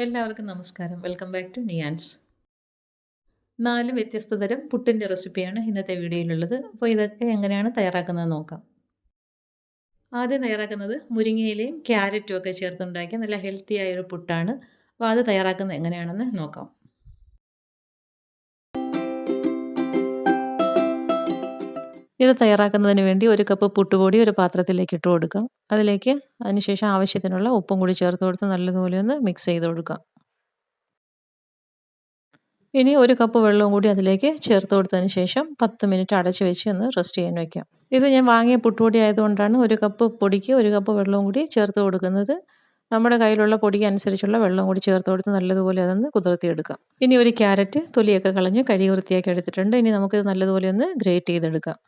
എല്ലാവർക്കും നമസ്കാരം. Welcome back to നിയാൻസ്. 4 വ്യത്യസ്ത തരം പുട്ടിൻ്റെ റെസിപ്പിയാണ് ഇന്നത്തെ വീഡിയോയിലുള്ളത്. അപ്പോൾ ഇതൊക്കെ എങ്ങനെയാണ് തയ്യാറാക്കുന്നത് നോക്കാം. ആദ്യം തയ്യാറാക്കുന്നത് മുരിങ്ങയിലയും ക്യാരറ്റും ഒക്കെ ചേർത്തുണ്ടാക്കിയ നല്ല ഹെൽത്തി ആയൊരു പുട്ടാണ്. അപ്പോൾ അത് തയ്യാറാക്കുന്നത് എങ്ങനെയാണെന്ന് നോക്കാം. ഇത് തയ്യാറാക്കുന്നതിന് വേണ്ടി 1 കപ്പ് പുട്ടുപൊടി ഒരു പാത്രത്തിലേക്ക് ഇട്ട് കൊടുക്കാം. അതിനുശേഷം ആവശ്യത്തിനുള്ള ഉപ്പും കൂടി ചേർത്ത് കൊടുത്ത് നല്ലതുപോലെ ഒന്ന് മിക്സ് ചെയ്ത് കൊടുക്കാം. ഇനി 1 കപ്പ് വെള്ളവും കൂടി അതിലേക്ക് ചേർത്ത് കൊടുത്തതിന് ശേഷം 10 മിനിറ്റ് അടച്ചു വെച്ച് ഒന്ന് റെസ്റ്റ് ചെയ്യാൻ വയ്ക്കാം. ഇത് ഞാൻ വാങ്ങിയ പുട്ടുപൊടി ആയതുകൊണ്ടാണ് 1 കപ്പ് പൊടിക്ക് 1 കപ്പ് വെള്ളവും കൂടി ചേർത്ത് കൊടുക്കുന്നത്. നമ്മുടെ കയ്യിലുള്ള പൊടിക്ക് അനുസരിച്ചുള്ള വെള്ളം കൂടി ചേർത്ത് കൊടുത്ത് നല്ലതുപോലെ അതൊന്ന് കുതിർത്തിയെടുക്കാം. ഇനി ഒരു ക്യാരറ്റ് തൊലിയൊക്കെ കളഞ്ഞ് കഴുകി വൃത്തിയാക്കി എടുത്തിട്ടുണ്ട്. ഇനി നമുക്കിത് നല്ലതുപോലെ ഒന്ന് ഗ്രേറ്റ് ചെയ്തെടുക്കാം.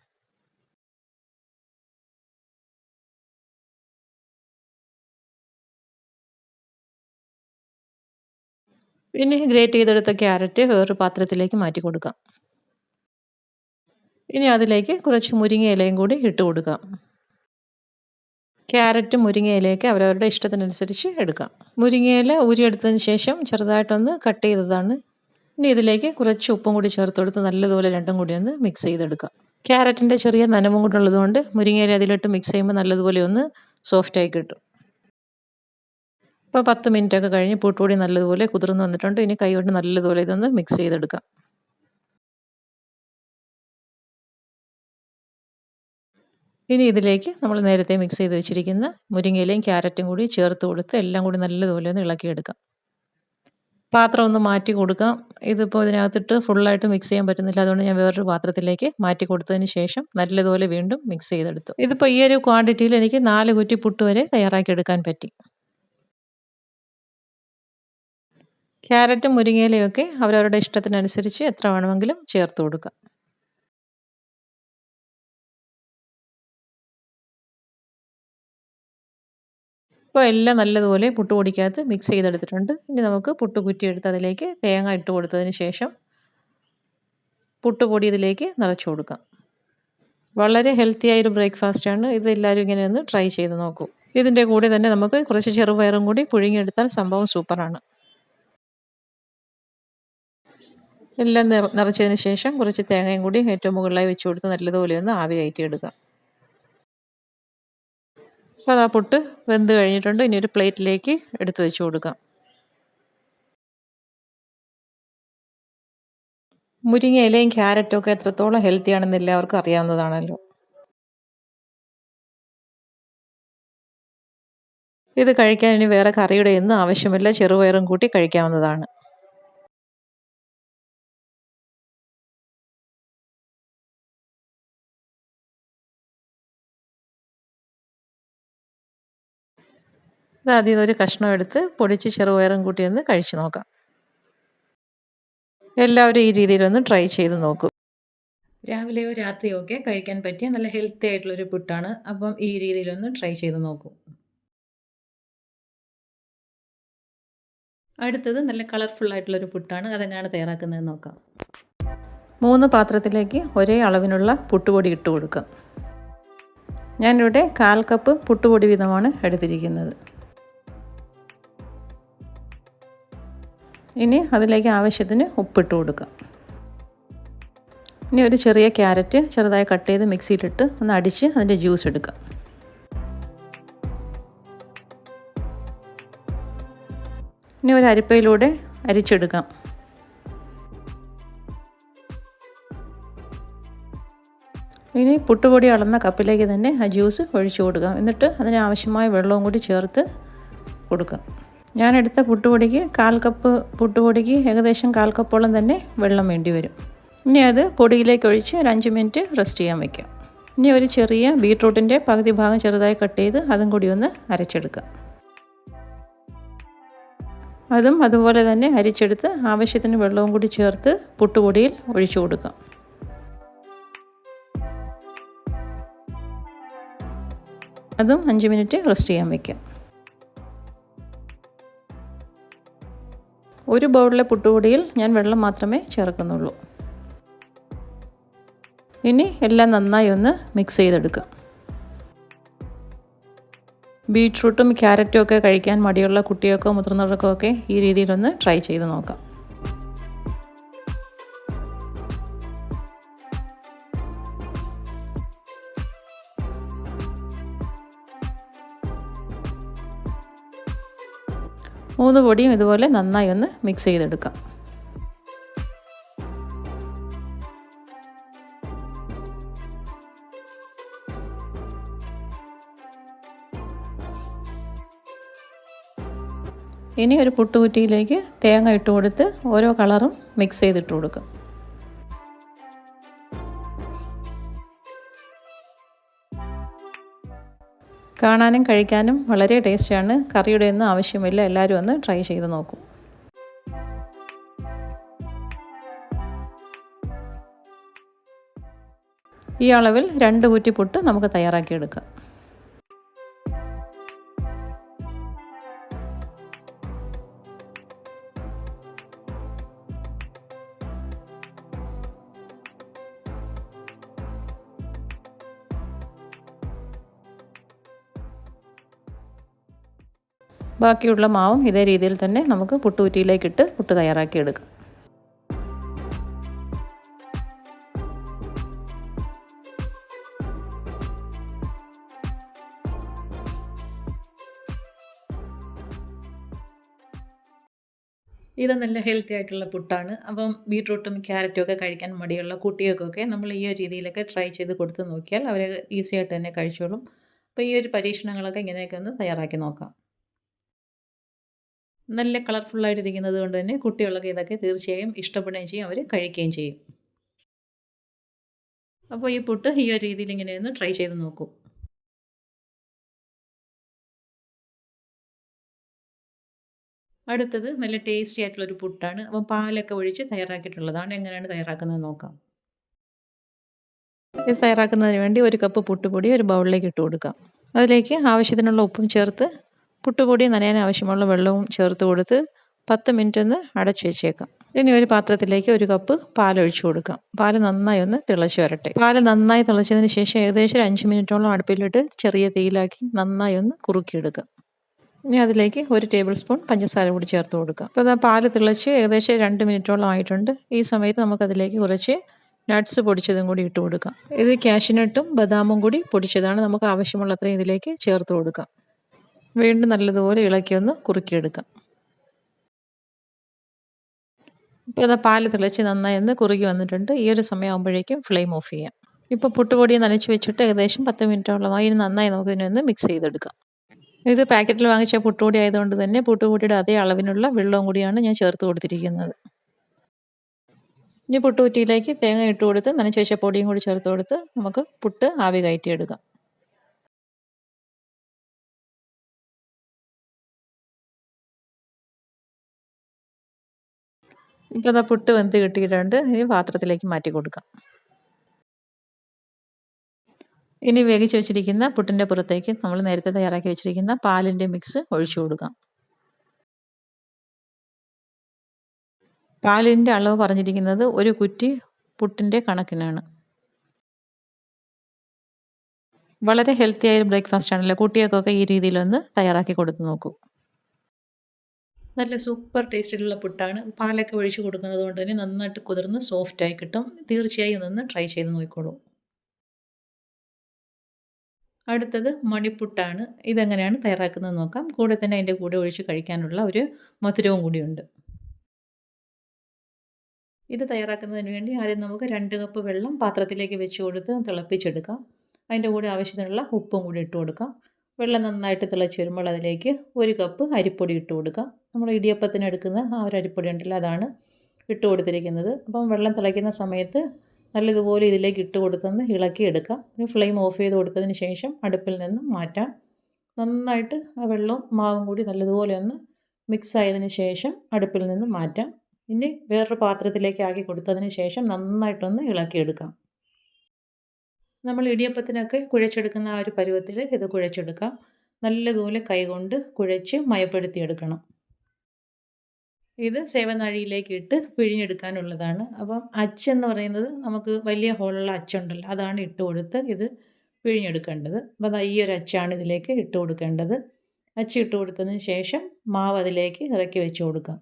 പിന്നെ ഗ്രേറ്റ് ചെയ്തെടുത്ത ക്യാരറ്റ് വേറൊരു പാത്രത്തിലേക്ക് മാറ്റി കൊടുക്കാം. ഇനി അതിലേക്ക് കുറച്ച് മുരിങ്ങ ഇലയും കൂടി ഇട്ട് കൊടുക്കാം. ക്യാരറ്റും മുരിങ്ങ ഇലയൊക്കെ അവരവരുടെ ഇഷ്ടത്തിനനുസരിച്ച് എടുക്കാം. മുരിങ്ങയില ഊരിയെടുത്തതിന് ശേഷം ചെറുതായിട്ടൊന്ന് കട്ട് ചെയ്തതാണ്. ഇനി ഇതിലേക്ക് കുറച്ച് ഉപ്പും കൂടി ചേർത്ത് കൊടുത്ത് നല്ലതുപോലെ രണ്ടും കൂടി ഒന്ന് മിക്സ് ചെയ്തെടുക്കാം. ക്യാരറ്റിൻ്റെ ചെറിയ നനവും കൂടെ ഉള്ളതുകൊണ്ട് മുരിങ്ങയില അതിലിട്ട് മിക്സ് ചെയ്യുമ്പോൾ നല്ലതുപോലെ ഒന്ന് സോഫ്റ്റായി കിട്ടും. ഇപ്പോൾ 10 മിനിറ്റൊക്കെ കഴിഞ്ഞ് പുട്ടുപൊടി നല്ലതുപോലെ കുതിർന്ന് വന്നിട്ടുണ്ട്. ഇനി കൈകൊണ്ട് നല്ലതുപോലെ ഇതൊന്ന് മിക്സ് ചെയ്തെടുക്കാം. ഇനി ഇതിലേക്ക് നമ്മൾ നേരത്തെ മിക്സ് ചെയ്ത് വെച്ചിരിക്കുന്ന മുരിങ്ങയിലയും ക്യാരറ്റും കൂടി ചേർത്ത് കൊടുത്ത് എല്ലാം കൂടി നല്ലതുപോലെ ഒന്ന് ഇളക്കിയെടുക്കാം. പാത്രം ഒന്ന് മാറ്റി കൊടുക്കാം. ഇതിപ്പോൾ ഇതിനകത്തിട്ട് ഫുള്ളായിട്ട് മിക്സ് ചെയ്യാൻ പറ്റുന്നില്ല. അതുകൊണ്ട് ഞാൻ വേറൊരു പാത്രത്തിലേക്ക് മാറ്റി കൊടുത്തതിന് ശേഷം നല്ലതുപോലെ വീണ്ടും മിക്സ് ചെയ്തെടുത്തു. ഇതിപ്പോൾ ഈ ഒരു ക്വാണ്ടിറ്റിയിൽ എനിക്ക് 4 കുറ്റി പുട്ട് വരെ തയ്യാറാക്കി എടുക്കാൻ പറ്റി. ക്യാരറ്റും മുരിങ്ങയിലയൊക്കെ അവരവരുടെ ഇഷ്ടത്തിനനുസരിച്ച് എത്ര വേണമെങ്കിലും ചേർത്ത് കൊടുക്കാം. ഇപ്പോൾ എല്ലാം നല്ലതുപോലെ പുട്ടുപൊടിക്കകത്ത് മിക്സ് ചെയ്തെടുത്തിട്ടുണ്ട്. ഇനി നമുക്ക് പുട്ട് കുറ്റിയെടുത്ത് അതിലേക്ക് തേങ്ങ ഇട്ട് കൊടുത്തതിന് ശേഷം പുട്ടുപൊടി ഇതിലേക്ക് നിറച്ച് കൊടുക്കാം. വളരെ ഹെൽത്തി ആയൊരു ബ്രേക്ക്ഫാസ്റ്റാണ്. ഇത് എല്ലാവരും ഇങ്ങനെ ഒന്ന് ട്രൈ ചെയ്ത് നോക്കൂ. ഇതിൻ്റെ കൂടെ തന്നെ നമുക്ക് കുറച്ച് ചെറുപയറും കൂടി പുഴുങ്ങിയെടുത്താൽ സംഭവം സൂപ്പറാണ്. എല്ലാം നിറച്ചതിന് ശേഷം കുറച്ച് തേങ്ങയും കൂടി ഏറ്റവും മുകളിലായി വെച്ച് കൊടുത്ത് നല്ലതുപോലെ ഒന്ന് ആവി കയറ്റിയെടുക്കാം. അപ്പോൾ അത് ആ പുട്ട് വെന്ത് കഴിഞ്ഞിട്ടുണ്ട്. ഇനി ഒരു പ്ലേറ്റിലേക്ക് എടുത്ത് വെച്ച് കൊടുക്കാം. മുരിങ്ങ ഇലയും ക്യാരറ്റും ഒക്കെ എത്രത്തോളം ഹെൽത്തി ആണെന്ന് എല്ലാവർക്കും അറിയാവുന്നതാണല്ലോ. ഇത് കഴിക്കാൻ ഇനി വേറെ കറിയുടെ ഒന്നും ആവശ്യമില്ല. ചെറുപയറും കൂട്ടി കഴിക്കാവുന്നതാണ്. ആദ്യം ഇതൊരു കഷ്ണം എടുത്ത് പൊടിച്ച് ചെറുപയറും കൂട്ടി ഒന്ന് കഴിച്ചു നോക്കാം. എല്ലാവരും ഈ രീതിയിലൊന്ന് ട്രൈ ചെയ്ത് നോക്കൂ. രാവിലെയോ രാത്രിയോ ഒക്കെ കഴിക്കാൻ പറ്റിയ നല്ല ഹെൽത്തി ആയിട്ടുള്ളൊരു പുട്ടാണ്. അപ്പം ഈ രീതിയിലൊന്ന് ട്രൈ ചെയ്ത് നോക്കൂ. അടുത്തത് നല്ല കളർഫുൾ ആയിട്ടുള്ളൊരു പുട്ടാണ്. അതെങ്ങനെയാണ് തയ്യാറാക്കുന്നത് നോക്കാം. 3 പാത്രത്തിലേക്ക് ഒരേ അളവിനുള്ള പുട്ടുപൊടി ഇട്ട് കൊടുക്കാം. ഞാനിവിടെ 1/4 കപ്പ് പുട്ടുപൊടി വീതമാണ് എടുത്തിരിക്കുന്നത്. ഇനി അതിലേക്ക് ആവശ്യത്തിന് ഉപ്പിട്ട് കൊടുക്കാം. ഇനി ഒരു ചെറിയ ക്യാരറ്റ് ചെറുതായി കട്ട് ചെയ്ത് മിക്സിയിലിട്ട് ഒന്ന് അടിച്ച് അതിൻ്റെ ജ്യൂസ് എടുക്കാം. ഇനി ഒരു അരിപ്പയിലൂടെ അരിച്ചെടുക്കാം. ഇനി പുട്ടുപൊടി അളന്ന കപ്പിലേക്ക് തന്നെ ആ ജ്യൂസ് ഒഴിച്ചു കൊടുക്കാം. എന്നിട്ട് അതിനാവശ്യമായ വെള്ളവും കൂടി ചേർത്ത് കൊടുക്കാം. ഞാനെടുത്ത പുട്ടുപൊടിക്ക് 1/4 കപ്പ് പുട്ടുപൊടിക്ക് ഏകദേശം 1/4 കപ്പോളം തന്നെ വെള്ളം വേണ്ടി വരും. ഇനി അത് പൊടിയിലേക്ക് ഒഴിച്ച് ഒരു 5 മിനിറ്റ് റെസ്റ്റ് ചെയ്യാൻ വയ്ക്കാം. ഇനി ഒരു ചെറിയ ബീട്രൂട്ടിൻ്റെ പകുതി ഭാഗം ചെറുതായി കട്ട് ചെയ്ത് അതും കൂടി ഒന്ന് അരച്ചെടുക്കാം. അതും അതുപോലെ തന്നെ അരിച്ചെടുത്ത് ആവശ്യത്തിന് വെള്ളവും കൂടി ചേർത്ത് പുട്ടുപൊടിയിൽ ഒഴിച്ചു കൊടുക്കാം. അതും 5 മിനിറ്റ് റെസ്റ്റ് ചെയ്യാൻ വയ്ക്കാം. ഒരു ബൗളിലെ പുട്ടുപൊടിയിൽ ഞാൻ വെള്ളം മാത്രമേ ചേർക്കുന്നുള്ളൂ. ഇനി എല്ലാം നന്നായി ഒന്ന് മിക്സ് ചെയ്തെടുക്കാം. ബീട്രൂട്ടും ക്യാരറ്റും ഒക്കെ കഴിക്കാൻ മടിയുള്ള കുട്ടികൾക്കോ മുതിർന്നവർക്കോ ഒക്കെ ഈ രീതിയിലൊന്ന് ട്രൈ ചെയ്ത് നോക്കാം. മൂന്ന് പൊടിയും ഇതുപോലെ നന്നായി ഒന്ന് മിക്സ് ചെയ്തെടുക്കാം. ഇനി ഒരു പുട്ടുകുറ്റിയിലേക്ക് തേങ്ങ ഇട്ട് കൊടുത്ത് ഓരോ കളറും മിക്സ് ചെയ്തിട്ട് കൊടുക്കും. കാണാനും കഴിക്കാനും വളരെ ടേസ്റ്റിയാണ്. കറിയുടെ ഒന്നും ആവശ്യമില്ല. എല്ലാവരും ഒന്ന് ട്രൈ ചെയ്ത് നോക്കും. ഈ അളവിൽ 2 കുറ്റി പുട്ട് നമുക്ക് തയ്യാറാക്കിയെടുക്കാം. ബാക്കിയുള്ള മാവും ഇതേ രീതിയിൽ തന്നെ നമുക്ക് പുട്ടുകുറ്റിയിലേക്കിട്ട് പുട്ട് തയ്യാറാക്കിയെടുക്കാം. ഇത് നല്ല ഹെൽത്തി ആയിട്ടുള്ള പുട്ടാണ്. അപ്പം ബീട്രൂട്ടും ക്യാരറ്റും ഒക്കെ കഴിക്കാൻ മടിയുള്ള കുട്ടികൾക്കൊക്കെ നമ്മൾ ഈ ഒരു രീതിയിലൊക്കെ ട്രൈ ചെയ്ത് കൊടുത്ത് നോക്കിയാൽ അവർ ഈസി ആയിട്ട് തന്നെ കഴിച്ചോളും. അപ്പോൾ ഈ ഒരു പരീക്ഷണങ്ങളൊക്കെ ഇങ്ങനെയൊക്കെ ഒന്ന് തയ്യാറാക്കി നോക്കാം. നല്ല കളർഫുള്ളായിട്ടിരിക്കുന്നത് കൊണ്ട് തന്നെ കുട്ടികളൊക്കെ ഇതൊക്കെ തീർച്ചയായും ഇഷ്ടപ്പെടുകയും ചെയ്യും, അവർ കഴിക്കുകയും ചെയ്യും. അപ്പോൾ ഈ പുട്ട് ഈ ഒരു രീതിയിൽ ഇങ്ങനെയൊന്ന് ട്രൈ ചെയ്ത് നോക്കൂ. അടുത്തത് നല്ല ടേസ്റ്റി ആയിട്ടുള്ളൊരു പുട്ടാണ്. അപ്പം പാലൊക്കെ ഒഴിച്ച് തയ്യാറാക്കിയിട്ടുള്ളതാണ്. എങ്ങനെയാണ് തയ്യാറാക്കുന്നത് നോക്കാം. ഇത് തയ്യാറാക്കുന്നതിന് വേണ്ടി 1 കപ്പ് പുട്ടുപൊടി ഒരു ബൗളിലേക്ക് ഇട്ട് കൊടുക്കാം. അതിലേക്ക് ആവശ്യത്തിനുള്ള ഉപ്പും ചേർത്ത് പുട്ടുപൊടി നനയാൻ ആവശ്യമുള്ള വെള്ളവും ചേർത്ത് കൊടുത്ത് 10 മിനിറ്റ് ഒന്ന് അടച്ചു വെച്ചേക്കാം. ഇനി ഒരു പാത്രത്തിലേക്ക് 1 കപ്പ് പാലൊഴിച്ചു കൊടുക്കാം. പാല് നന്നായി ഒന്ന് തിളച്ച് വരട്ടെ. പാല് നന്നായി തിളച്ചതിന് ശേഷം ഏകദേശം 5 മിനിറ്റോളം അടുപ്പിലിട്ട് ചെറിയ തീയിലാക്കി നന്നായി ഒന്ന് കുറുക്കിയെടുക്കുക. ഇനി അതിലേക്ക് 1 ടേബിൾ സ്പൂൺ പഞ്ചസാര കൂടി ചേർത്ത് കൊടുക്കുക. അപ്പോൾ പാല് തിളച്ച് ഏകദേശം 2 മിനിറ്റോളം ആയിട്ടുണ്ട്. ഈ സമയത്ത് നമുക്കതിലേക്ക് കുറച്ച് നട്ട്സ് പൊടിച്ചതും കൂടി ഇട്ട് കൊടുക്കാം. ഇത് കാഷ്യൂനട്ടും ബദാമും കൂടി പൊടിച്ചതാണ്. നമുക്ക് ആവശ്യമുള്ളത്രയും ഇതിലേക്ക് ചേർത്ത് കൊടുക്കാം. വീണ്ടും നല്ലതുപോലെ ഇളക്കിയൊന്ന് കുറുക്കിയെടുക്കാം. ഇപ്പോൾ അത് പാല് തിളച്ച് നന്നായി ഒന്ന് കുറുകി വന്നിട്ടുണ്ട്. ഈ ഒരു സമയമാകുമ്പോഴേക്കും ഫ്ലെയിം ഓഫ് ചെയ്യാം. ഇപ്പോൾ പുട്ടുപൊടി നനച്ച് വെച്ചിട്ട് ഏകദേശം 10 മിനിറ്റോളമായി. ഇനി നന്നായി നമുക്ക് ഇതിനൊന്ന് മിക്സ് ചെയ്തെടുക്കാം. ഇത് പാക്കറ്റിൽ വാങ്ങിച്ച പുട്ടുപൊടി ആയതുകൊണ്ട് തന്നെ പുട്ടുപൊടിയുടെ അതേ അളവിനുള്ള വെള്ളവും കൂടിയാണ് ഞാൻ ചേർത്ത് കൊടുത്തിരിക്കുന്നത്. ഇനി പുട്ടുകുറ്റിയിലേക്ക് തേങ്ങ ഇട്ട് കൊടുത്ത് നനച്ച് വെച്ച പൊടിയും കൂടി ചേർത്ത് കൊടുത്ത് നമുക്ക് പുട്ട് ആവി കയറ്റിയെടുക്കാം. ഇപ്പോൾ അതാ പുട്ട് വെന്ത് കിട്ടിയിട്ടുണ്ട്. ഇനി പാത്രത്തിലേക്ക് മാറ്റി കൊടുക്കാം. ഇനി വേവിച്ച് വെച്ചിരിക്കുന്ന പുട്ടിൻ്റെ പുറത്തേക്ക് നമ്മൾ നേരത്തെ തയ്യാറാക്കി വെച്ചിരിക്കുന്ന പാലിൻ്റെ മിക്സ് ഒഴിച്ചു കൊടുക്കാം. പാലിൻ്റെ അളവ് പറഞ്ഞിരിക്കുന്നത് 1 കുറ്റി പുട്ടിൻ്റെ കണക്കിനാണ്. വളരെ ഹെൽത്തി ആയ ബ്രേക്ക്ഫാസ്റ്റ് ആണല്ലോ. കുട്ടികൾക്കൊക്കെ ഈ രീതിയിലൊന്ന് തയ്യാറാക്കി കൊടുത്ത് നോക്കൂ. നല്ല സൂപ്പർ ടേസ്റ്റിലുള്ള പുട്ടാണ്. പാലൊക്കെ ഒഴിച്ച് കൊടുക്കുന്നത് കൊണ്ട് തന്നെ നന്നായിട്ട് കുതിർന്ന് സോഫ്റ്റായി കിട്ടും. തീർച്ചയായും ഒന്ന് ട്രൈ ചെയ്ത് നോക്കിക്കോളൂ. അടുത്തത് മണിപ്പുട്ടാണ്. ഇതെങ്ങനെയാണ് തയ്യാറാക്കുന്നത് നോക്കാം. കൂടെ തന്നെ അതിൻ്റെ കൂടെ ഒഴിച്ച് കഴിക്കാനുള്ള ഒരു മധുരവും കൂടിയുണ്ട്. ഇത് തയ്യാറാക്കുന്നതിന് വേണ്ടി ആദ്യം നമുക്ക് 2 കപ്പ് വെള്ളം പാത്രത്തിലേക്ക് വെച്ച് കൊടുത്ത് തിളപ്പിച്ചെടുക്കാം. അതിൻ്റെ കൂടെ ആവശ്യത്തിനുള്ള ഉപ്പും കൂടി ഇട്ട് കൊടുക്കാം. വെള്ളം നന്നായിട്ട് തിളച്ച് വരുമ്പോൾ അതിലേക്ക് 1 കപ്പ് അരിപ്പൊടി ഇട്ട് കൊടുക്കാം. നമ്മൾ ഇടിയപ്പത്തിന് എടുക്കുന്ന ആ ഒരു അരിപ്പൊടി ഉണ്ടല്ലോ, അതാണ് ഇട്ട് കൊടുത്തിരിക്കുന്നത്. അപ്പം വെള്ളം തിളയ്ക്കുന്ന സമയത്ത് നല്ലതുപോലെ ഇതിലേക്ക് ഇട്ട് കൊടുത്തൊന്ന് ഇളക്കിയെടുക്കാം. ഒരു ഫ്ലെയിം ഓഫ് ചെയ്ത് കൊടുത്തതിന് ശേഷം അടുപ്പിൽ നിന്ന് മാറ്റാം. നന്നായിട്ട് ആ വെള്ളവും മാവും കൂടി നല്ലതുപോലെ ഒന്ന് മിക്സ് ആയതിന് ശേഷം അടുപ്പിൽ നിന്ന് മാറ്റാം. ഇനി വേറൊരു പാത്രത്തിലേക്ക് ആക്കി കൊടുത്തതിന് ശേഷം നന്നായിട്ടൊന്ന് ഇളക്കിയെടുക്കാം. നമ്മൾ ഇടിയപ്പത്തിനൊക്കെ കുഴച്ചെടുക്കുന്ന ആ ഒരു പരുവത്തിൽ ഇത് കുഴച്ചെടുക്കാം. നല്ലതുപോലെ കൈകൊണ്ട് കുഴച്ച് മയപ്പെടുത്തിയെടുക്കണം. ഇത് സേവനാഴിയിലേക്ക് ഇട്ട് പിഴിഞ്ഞെടുക്കാനുള്ളതാണ്. അപ്പം അച്ചെന്ന് പറയുന്നത് നമുക്ക് വലിയ ഹോളുള്ള അച്ചുണ്ടല്ലോ, അതാണ് ഇട്ട് കൊടുത്ത് ഇത് പിഴിഞ്ഞെടുക്കേണ്ടത്. അപ്പോൾ ദാ ഈ ഒരു അച്ചാണ് ഇതിലേക്ക് ഇട്ട് കൊടുക്കേണ്ടത്. അച്ച് ഇട്ട് കൊടുത്തതിന് ശേഷം മാവ് അതിലേക്ക് ഇറക്കി വെച്ച് കൊടുക്കാം.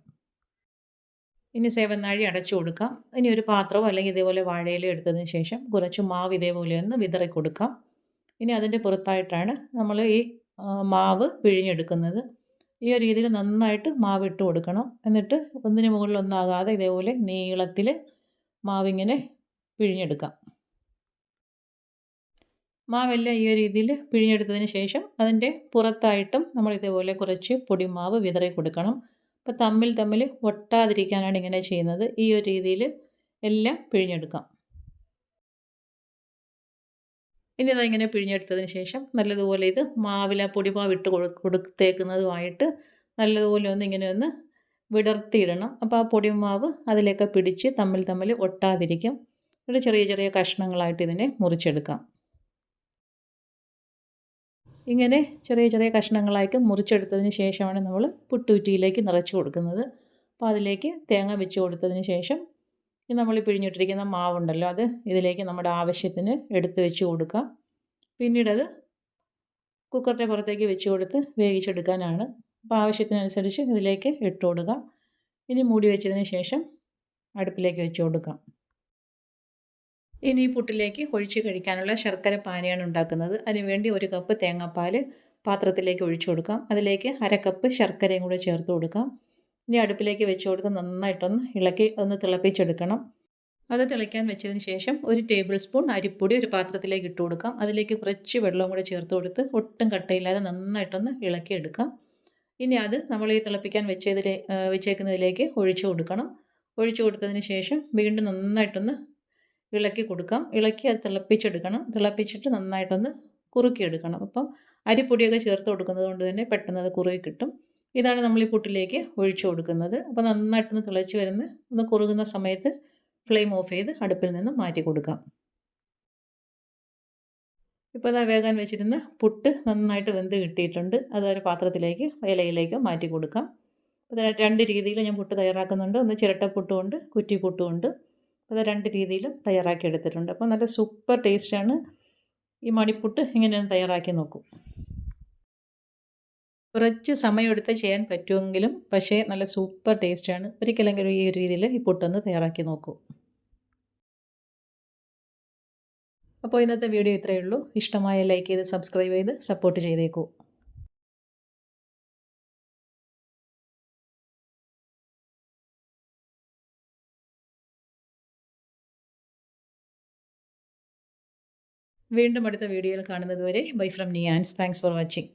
ഇനി സേവനാഴി അടച്ചു കൊടുക്കാം. ഇനി ഒരു പാത്രമോ അല്ലെങ്കിൽ ഇതേപോലെ വാഴയില എടുത്തതിന് ശേഷം കുറച്ച് മാവ് ഇതേപോലെ ഒന്ന് വിതറി കൊടുക്കാം. ഇനി അതിൻ്റെ പുറത്തായിട്ടാണ് നമ്മൾ ഈ മാവ് പിഴിഞ്ഞെടുക്കുന്നത്. ഈ ഒരു രീതിയിൽ നന്നായിട്ട് മാവ് ഇട്ട് കൊടുക്കണം. എന്നിട്ട് ഒന്നിന് മുകളിൽ ഒന്നാകാതെ ഇതേപോലെ നീളത്തിൽ മാവിങ്ങനെ പിഴിഞ്ഞെടുക്കാം. മാവെല്ലാം ഈ ഒരു രീതിയിൽ പിഴിഞ്ഞെടുത്തതിന് ശേഷം അതിൻ്റെ പുറത്തായിട്ടും നമ്മൾ ഇതേപോലെ കുറച്ച് പൊടിമാവ് വിതറി കൊടുക്കണം. അപ്പോൾ തമ്മിൽ തമ്മിൽ ഒട്ടാതിരിക്കാനാണ് ഇങ്ങനെ ചെയ്യുന്നത്. ഈ ഒരു രീതിയിൽ എല്ലാം പിഴിഞ്ഞെടുക്കാം. ഇനി ഇങ്ങനെ പിഴിഞ്ഞെടുത്തതിന് ശേഷം നല്ലതുപോലെ ഇത് മാവില പൊടിമാവ് ഇട്ട് കൊടുത്തേക്കുന്നതുമായിട്ട് നല്ലതുപോലെ ഇങ്ങനെ ഒന്ന് വിടർത്തിയിടണം. അപ്പോൾ ആ പൊടിമാവ് അതിലേക്ക് പിടിച്ച് തമ്മിൽ തമ്മിൽ ഒട്ടാതിരിക്കും. ഒരു ചെറിയ ചെറിയ കഷ്ണങ്ങളായിട്ട് ഇതിനെ മുറിച്ചെടുക്കാം. ഇങ്ങനെ ചെറിയ ചെറിയ കഷ്ണങ്ങളായിട്ട് മുറിച്ചെടുത്തതിന് ശേഷമാണ് നമ്മൾ പുട്ടുകുറ്റിയിലേക്ക് നിറച്ച് കൊടുക്കുന്നത്. അപ്പോൾ അതിലേക്ക് തേങ്ങ വെച്ച് കൊടുത്തതിന് ശേഷം നമ്മൾ പിഴിഞ്ഞിട്ടിരിക്കുന്ന മാവുണ്ടല്ലോ അത് ഇതിലേക്ക് നമ്മുടെ ആവശ്യത്തിന് എടുത്ത് വെച്ച് കൊടുക്കാം. പിന്നീടത് കുക്കറിൻ്റെ പുറത്തേക്ക് വെച്ച് കൊടുത്ത് വേവിച്ചെടുക്കാനാണ്. അപ്പോൾ ആവശ്യത്തിനനുസരിച്ച് ഇതിലേക്ക് ഇട്ട് കൊടുക്കാം. ഇനി മൂടി വെച്ചതിന് ശേഷം അടുപ്പിലേക്ക് വെച്ച് കൊടുക്കാം. ഇനി ഈ പുട്ടിലേക്ക് ഒഴിച്ച് കഴിക്കാനുള്ള ശർക്കര പാനിയാണ് ഉണ്ടാക്കുന്നത്. അതിനുവേണ്ടി 1 കപ്പ് തേങ്ങാപ്പാൽ പാത്രത്തിലേക്ക് ഒഴിച്ചു കൊടുക്കാം. അതിലേക്ക് 1/2 കപ്പ് ശർക്കരയും കൂടെ ചേർത്ത് കൊടുക്കാം. ഇനി അടുപ്പിലേക്ക് വെച്ച് കൊടുത്ത് നന്നായിട്ടൊന്ന് ഇളക്കി ഒന്ന് തിളപ്പിച്ചെടുക്കണം. അത് തിളയ്ക്കാൻ വെച്ചതിന് ശേഷം 1 ടേബിൾ സ്പൂൺ അരിപ്പൊടി ഒരു പാത്രത്തിലേക്ക് ഇട്ട് കൊടുക്കാം. അതിലേക്ക് കുറച്ച് വെള്ളവും കൂടെ ചേർത്ത് കൊടുത്ത് ഒട്ടും കട്ടയില്ലാതെ നന്നായിട്ടൊന്ന് ഇളക്കിയെടുക്കാം. ഇനി അത് നമ്മൾ ഈ തിളപ്പിക്കാൻ വെച്ചേക്കുന്നതിലേക്ക് ഒഴിച്ചു കൊടുക്കണം. ഒഴിച്ചു കൊടുത്തതിന് ശേഷം വീണ്ടും നന്നായിട്ടൊന്ന് ഇളക്കി കൊടുക്കാം. ഇളക്കി അത് തിളപ്പിച്ചെടുക്കണം. തിളപ്പിച്ചിട്ട് നന്നായിട്ടൊന്ന് കുറുക്കിയെടുക്കണം. അപ്പം അരിപ്പൊടിയൊക്കെ ചേർത്ത് കൊടുക്കുന്നത് കൊണ്ട് തന്നെ പെട്ടെന്ന് അത് കുറുകി കിട്ടും. ഇതാണ് നമ്മൾ ഈ പുട്ടിലേക്ക് ഒഴിച്ചു കൊടുക്കുന്നത്. അപ്പോൾ നന്നായിട്ടൊന്ന് തിളച്ച് ഒന്ന് കുറുകുന്ന സമയത്ത് ഫ്ലെയിം ഓഫ് ചെയ്ത് അടുപ്പിൽ നിന്ന് മാറ്റി കൊടുക്കാം. ഇപ്പോൾ അത് വേകാൻ വെച്ചിരുന്ന പുട്ട് നന്നായിട്ട് വെന്ത് കിട്ടിയിട്ടുണ്ട്. അതൊരു പാത്രത്തിലേക്ക് ഇലയിലേക്ക് മാറ്റി കൊടുക്കാം. അപ്പോൾ 2 രീതിയിൽ ഞാൻ പുട്ട് തയ്യാറാക്കുന്നുണ്ട്. ഒന്ന് ചിരട്ടപ്പുട്ടുമുണ്ട്, കുറ്റിപ്പുട്ടുമുണ്ട്. അത് 2 രീതിയിലും തയ്യാറാക്കി എടുത്തിട്ടുണ്ട്. അപ്പോൾ നല്ല സൂപ്പർ ടേസ്റ്റാണ്. ഈ മണിപ്പുട്ട് ഇങ്ങനെയൊന്ന് തയ്യാറാക്കി നോക്കൂ. കുറച്ച് സമയമെടുത്ത് ചെയ്യാൻ പറ്റുമെങ്കിലും പക്ഷേ നല്ല സൂപ്പർ ടേസ്റ്റാണ്. ഒരിക്കലെങ്കിലും ഈ ഒരു രീതിയിൽ ഈ പുട്ടൊന്ന് തയ്യാറാക്കി നോക്കൂ. അപ്പോൾ ഇന്നത്തെ വീഡിയോ ഇത്രയേ ഉള്ളൂ. ഇഷ്ടമായ ലൈക്ക് ചെയ്ത് സബ്സ്ക്രൈബ് ചെയ്ത് സപ്പോർട്ട് ചെയ്തേക്കൂ. വീണ്ടും അടുത്ത വീഡിയോയിൽ കാണുന്നത് വരെ ബൈ ഫ്രം നിയാൻസ്. Thanks for watching.